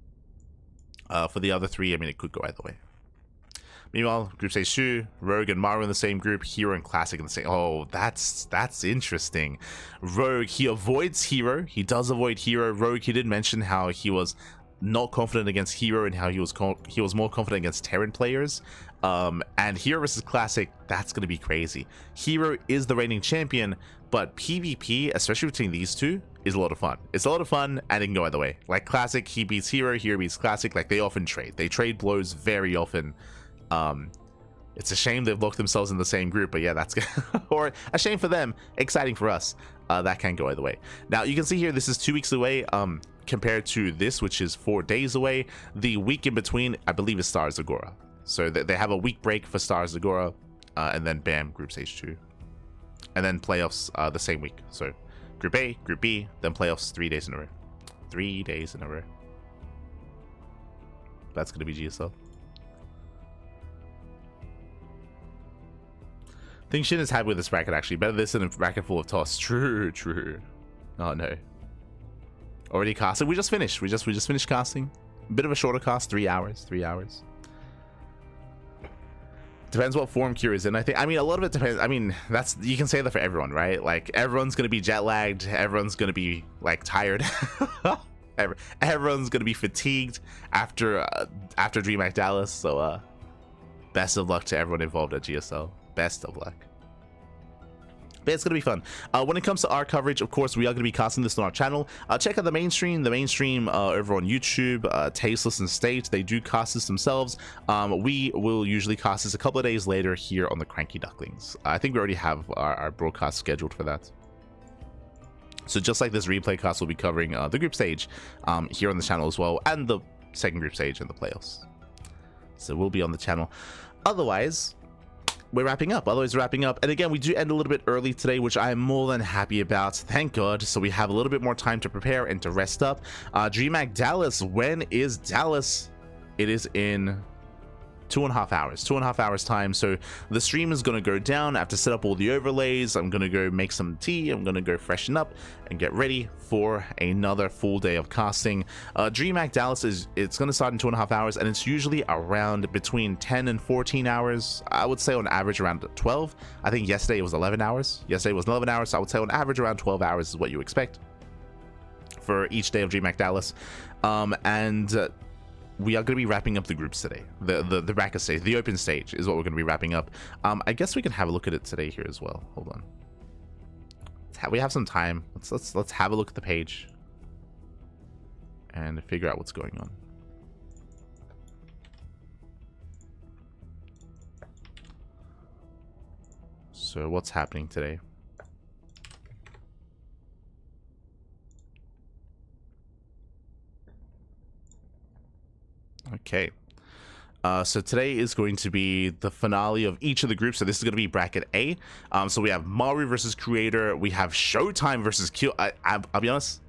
Speaker 1: For the other three, I mean, it could go either way. Meanwhile, Group Stage 2, Rogue and Maru in the same group, Hero and Classic in the same. Oh, that's interesting. Rogue, he avoids Hero. He does avoid Hero. Rogue, he did mention how he was not confident against Hero and how he was more confident against Terran players. And Hero versus Classic, that's gonna be crazy. Hero is the reigning champion, but PvP, especially between these two, is a lot of fun. It's a lot of fun, and it can go either way. Like Classic, he beats Hero beats Classic. Like they often trade. They trade blows very often. It's a shame they've locked themselves in the same group, but yeah, that's good. Or a shame for them, exciting for us. That can go either way. Now you can see here, this is 2 weeks away compared to this, which is 4 days away. The week in between, I believe, is Stars Agora. So they have a week break for Stars Agora, and then bam, Group Stage 2, and then playoffs the same week. So Group A, Group B, then playoffs 3 days in a row. 3 days in a row. That's gonna be GSL. I think Shin is happy with this bracket, actually. Better this than a bracket full of toss. True. Oh no. Already casted. We just finished. We just finished casting. A bit of a shorter cast, 3 hours. 3 hours. Depends what form Cure is in. I mean, a lot of it depends. I mean, you can say that for everyone, right? Like everyone's gonna be jet lagged. Everyone's gonna be like tired. Everyone's gonna be fatigued after DreamHack Dallas. So best of luck to everyone involved at GSL. Best of luck. But it's gonna be fun. When it comes to our coverage, of course, we are gonna be casting this on our channel. Check out the mainstream over on YouTube. Tasteless and State, they do cast this themselves. We will usually cast this a couple of days later here on the CranKy Ducklings. I think we already have our broadcast scheduled for that. So just like this replay cast, we'll be covering the group stage here on the channel as well, and the second group stage and the playoffs. So we'll be on the channel. Otherwise, we're wrapping up. And again, we do end a little bit early today, which I am more than happy about. Thank God. So we have a little bit more time to prepare and to rest up. DreamHack Dallas. When is Dallas? It is in 2.5 hours. 2.5 hours time. So the stream is going to go down. I have to set up all the overlays. I'm going to go make some tea. I'm going to go freshen up and get ready for another full day of casting. DreamHack Dallas it's going to start in 2.5 hours, and it's usually around between 10 and 14 hours. I would say on average around 12. I think yesterday it was 11 hours. So I would say on average around 12 hours is what you expect for each day of DreamHack Dallas. We are going to be wrapping up the groups today. The bracket stage, the open stage is what we're going to be wrapping up. I guess we can have a look at it today here as well. Hold on. We have some time. Let's have a look at the page and figure out what's going on. So what's happening today? Okay, so today is going to be the finale of each of the groups. So this is going to be bracket A. So we have Maru versus Creator. We have Showtime versus Cure. I'll be honest,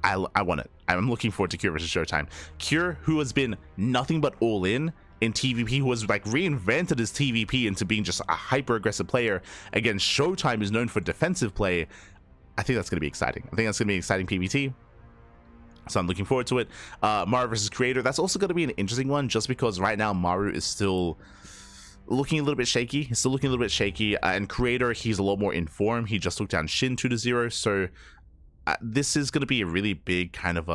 Speaker 1: I want it. I'm looking forward to Cure versus Showtime. Cure, who has been nothing but all in TvP, who has like reinvented his TvP into being just a hyper aggressive player. Again, Showtime is known for defensive play. I think that's going to be exciting. I think that's going to be exciting PvT. So I'm looking forward to it. Maru versus Creator. That's also going to be an interesting one, just because right now Maru is still looking a little bit shaky. He's still looking a little bit shaky. And Creator, he's a lot more in form. He just took down Shin 2-0. So this is going to be a really big kind of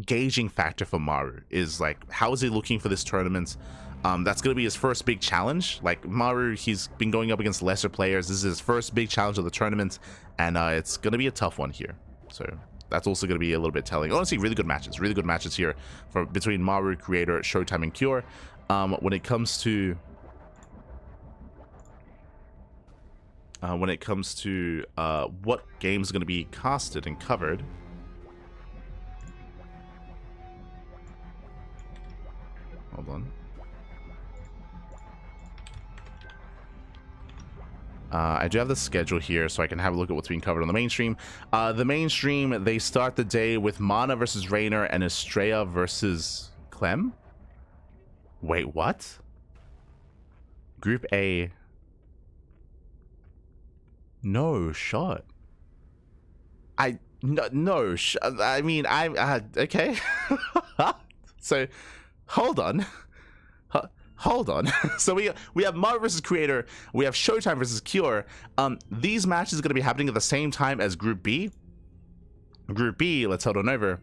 Speaker 1: gauging factor for Maru. Is like, how is he looking for this tournament? That's going to be his first big challenge. Like Maru, he's been going up against lesser players. This is his first big challenge of the tournament, and it's going to be a tough one here. So that's also going to be a little bit telling. Honestly, really good matches here between Maru, Creator, Showtime, and Cure. When it comes to what games are going to be casted and covered. Hold on. I do have the schedule here, so I can have a look at what's being covered on the mainstream. The mainstream, they start the day with Mana versus Raynor and Estrella versus Clem. Wait, what? Group A. No shot. I mean, okay. So, hold on. Hold on. So we have Maru versus Creator. We have Showtime versus Cure. These matches are going to be happening at the same time as Group B. Group B, let's hold on over.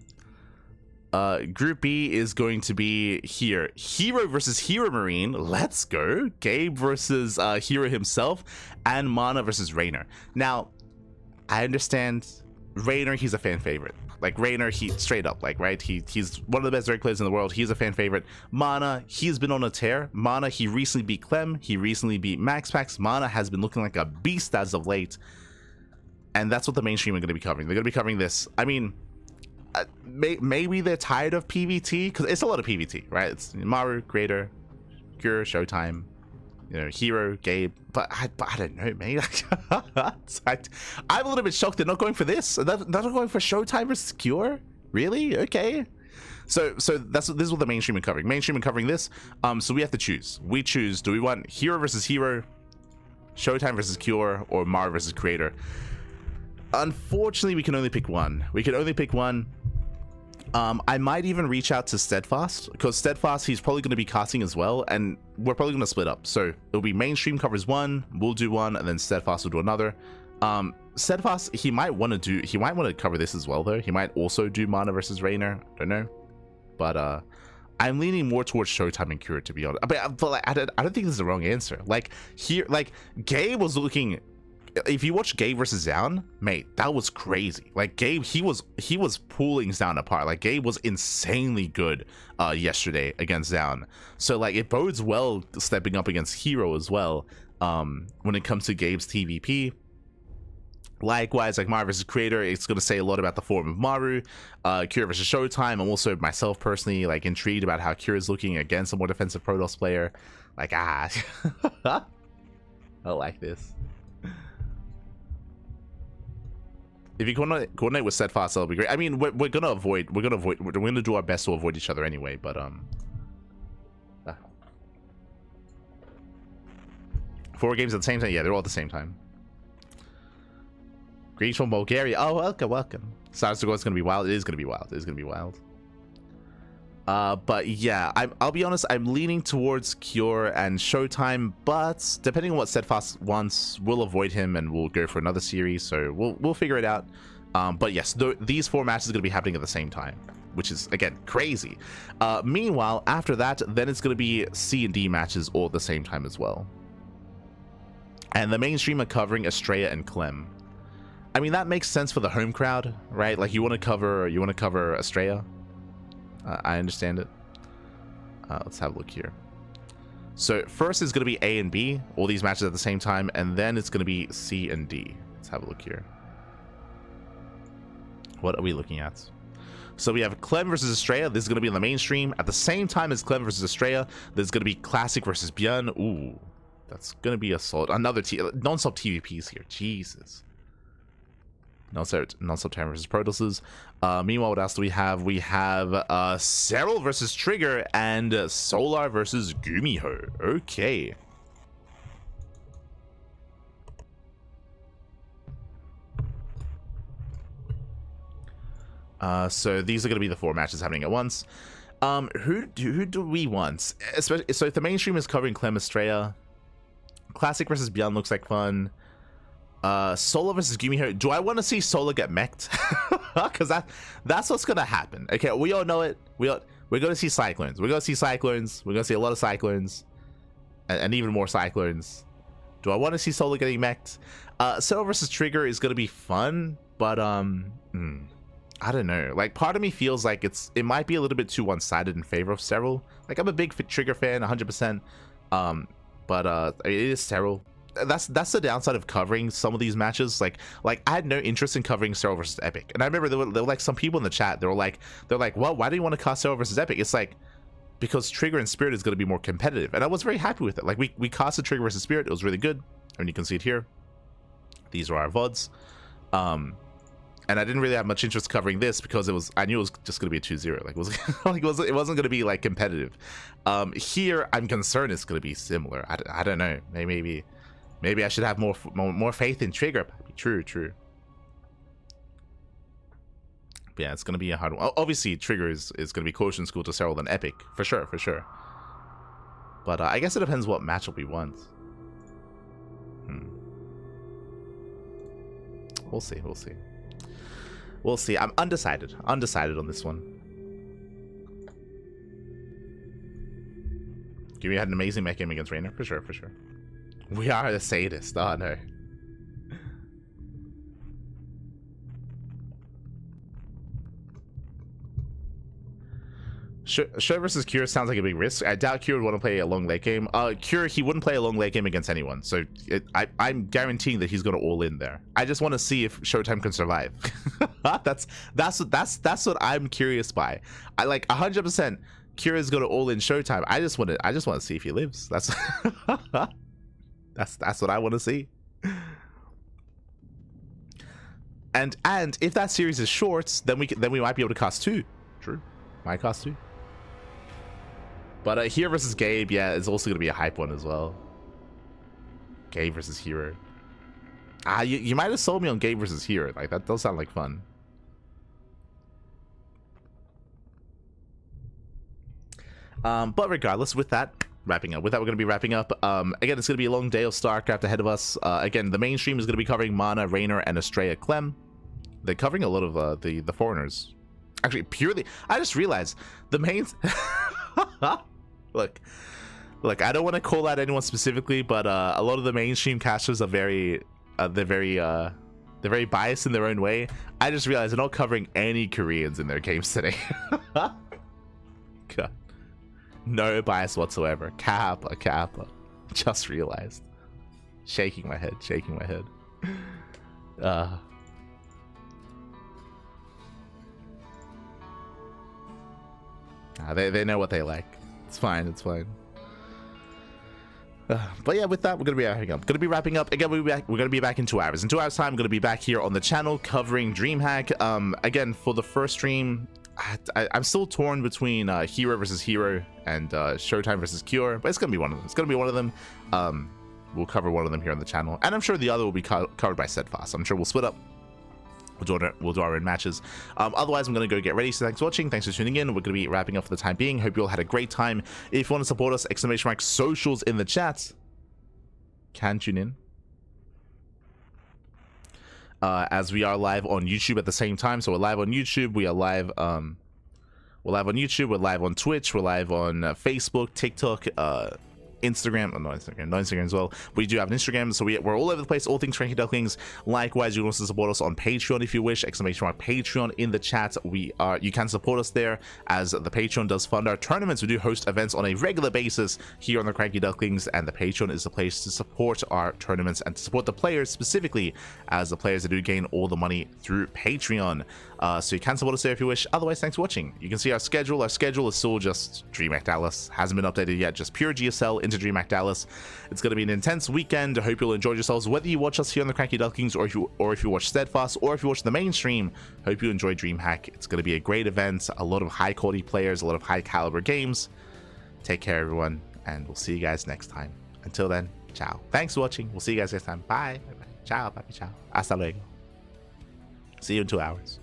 Speaker 1: Group B is going to be here. Hero versus Hero Marine. Let's go. Gabe versus Hero himself. And Mana versus Raynor. Now, I understand Raynor, he's a fan favorite. Like Raynor, he straight up, like, right? He's one of the best Drake players in the world. He's a fan favorite. Mana, he's been on a tear. Mana, he recently beat Clem. He recently beat MaxPax. Mana has been looking like a beast as of late. And that's what the mainstream are going to be covering. They're going to be covering this. I mean, maybe they're tired of PvT, because it's a lot of PvT, right? It's Maru, Creator, Cure, Showtime, you know, Hero, Gabe, but I don't know, man. I'm a little bit shocked they're not going for this. They're not going for Showtime versus Cure? Really? Okay. So this is what the mainstream are covering. Mainstream are covering this. So we have to choose. We choose, do we want Hero versus Hero, Showtime versus Cure, or Maru versus Creator? Unfortunately, we can only pick one. We can only pick one. I might even reach out to Steadfast, because Steadfast, he's probably going to be casting as well, and we're probably going to split up. So it'll be mainstream covers one, we'll do one, and then Steadfast will do another. Steadfast, he might want to cover this as well, though. He might also do Mana versus Raynor. Don't know, but I'm leaning more towards Showtime and Cure, to be honest. But like, I don't think this is the wrong answer. Like here, like Gabe was looking. If you watch Gabe versus Zaun, mate, that was crazy. Like Gabe, he was pulling Zaun apart. Like Gabe was insanely good yesterday against Zaun. So like it bodes well stepping up against Hero as well. When it comes to Gabe's TVP. Likewise, like Maru versus Creator, it's going to say a lot about the form of Maru. Cure versus Showtime. I'm also myself personally like intrigued about how Cure is looking against a more defensive Protoss player. Like I like this. If you coordinate with Steadfast, that'll be great. I mean, we're gonna do our best to avoid each other anyway. But 4 games at the same time. Yeah, they're all at the same time. Greetings from Bulgaria. Oh, welcome. Sounds to go. It's gonna be wild. It is gonna be wild. It is gonna be wild. But yeah, I'll be honest, I'm leaning towards Cure and Showtime, but depending on what Steadfast wants, we'll avoid him and we'll go for another series, so we'll figure it out. But yes, these 4 matches are going to be happening at the same time, which is, again, crazy. Meanwhile, after that, then it's going to be C and D matches all at the same time as well. And the mainstream are covering Estrella and Clem. I mean, that makes sense for the home crowd, right? Like, you want to cover Estrella. I understand it. Let's have a look here. So first is going to be A and B, all these matches at the same time, and then it's going to be C and D. Let's have a look here. What are we looking at? So we have Clem versus Estrella. This is going to be in the mainstream. At the same time as Clem versus Estrella, there's going to be Classic versus Björn. Ooh, that's going to be a solid. Another non-stop TVPs here. Jesus. Non-stop time versus Protosses. Meanwhile, what else do we have? We have Serral versus Trigger and Solar versus Gumiho. Okay. So these are going to be the 4 matches happening at once. Who do we want? Especially, so if the mainstream is covering Clem Estrella, Classic versus Beyond looks like fun. Solar versus Gumi Hero. Do I want to see Solar get mech'd? Because that's what's gonna happen. Okay, we all know it. We're gonna see Cyclones. We're gonna see Cyclones. We're gonna see a lot of Cyclones, and even more Cyclones. Do I want to see Solar getting mech'd? Cell versus Trigger is gonna be fun, but I don't know. Like, part of me feels like it might be a little bit too one-sided in favor of Cyril. Like, I'm a big Trigger fan, 100%. But it is Cyril. That's the downside of covering some of these matches. Like I had no interest in covering Cyril versus Epic, and I remember there were like some people in the chat. They're like, well, why do you want to cast Cyril versus Epic? It's like, because Trigger and Spirit is going to be more competitive, and I was very happy with it. Like, we casted Trigger versus Spirit. It was really good, and you can see it here. These are our VODs. And I didn't really have much interest covering this because I knew it was just going to be a 2-0. Like, it wasn't going to be like competitive. Here, I'm concerned it's going to be similar. I don't know. Maybe I should have more faith in Trigger. True. But yeah, it's going to be a hard one. Obviously, Trigger is going to be closer in school to Cyril than Epic, for sure. But I guess it depends what matchup we want. We'll see. I'm undecided on this one. Gumi had an amazing mech game against Reina, for sure. We are the sadist. Oh no. Show versus Cure sounds like a big risk. I doubt Cure would want to play a long late game. Cure, he wouldn't play a long late game against anyone. So I'm guaranteeing that he's going to all in there. I just want to see if Showtime can survive. that's what I'm curious by. I like 100%. Cure is going to all in Showtime. I just want to see if he lives. That's that's what I want to see. And if that series is short, then we might be able to cast 2. True, might cast 2. But Hero versus Gabe, yeah, it's also going to be a hype one as well. Gabe versus Hero. You might have sold me on Gabe versus Hero. Like, that does sound like fun. But regardless, with that, we're going to be wrapping up. Again, it's going to be a long day of StarCraft ahead of us. Again, the main stream is going to be covering Mana, Raynor, and Estrella Clem. They're covering a lot of the foreigners. Actually, purely, I just realized the main... Look, I don't want to call out anyone specifically, but a lot of the mainstream casters are very biased in their own way. I just realized they're not covering any Koreans in their games today. God. No bias whatsoever. Kappa. Just realized. Shaking my head. They know what they like. It's fine. But yeah, with that, we're gonna be wrapping up. Again, we're gonna be back in 2 hours. In 2 hours time, I'm gonna be back here on the channel covering DreamHack. Again, for the first stream, I'm still torn between Hero versus Hero and Showtime versus Cure, but it's gonna be one of them. We'll cover one of them here on the channel, and I'm sure the other will be covered by Steadfast. I'm sure we'll split up. We'll do our own matches. Otherwise, I'm going to go get ready. So thanks for watching. Thanks for tuning in. We're going to be wrapping up for the time being. Hope you all had a great time. If you want to support us, ! Socials in the chat. Can tune in. As we are live on YouTube at the same time. So we're live on YouTube. We are live. We're live on YouTube. We're live on Twitch. We're live on Facebook, TikTok, Instagram, not Instagram as well. We do have an Instagram, so we're all over the place, all things CranKy Ducklings. Likewise, you can also support us on Patreon if you wish, ! Patreon in the chat. You can support us there, as the Patreon does fund our tournaments. We do host events on a regular basis here on the CranKy Ducklings, and the Patreon is the place to support our tournaments and to support the players specifically, as the players that do gain all the money through Patreon. So you can support us there if you wish. Otherwise, thanks for watching. You can see our schedule. Our schedule is still just DreamHack Dallas. Hasn't been updated yet. Just pure GSL into DreamHack Dallas. It's going to be an intense weekend. I hope you'll enjoy yourselves, whether you watch us here on the CranKy Ducklings or if you watch Steadfast or if you watch the mainstream. Hope you enjoy DreamHack. It's going to be a great event. A lot of high quality players, a lot of high caliber games. Take care, everyone, and we'll see you guys next time. Until then, ciao. Thanks for watching. We'll see you guys next time. Bye. Bye. Ciao. Bye. Ciao. Hasta luego. See you in 2 hours.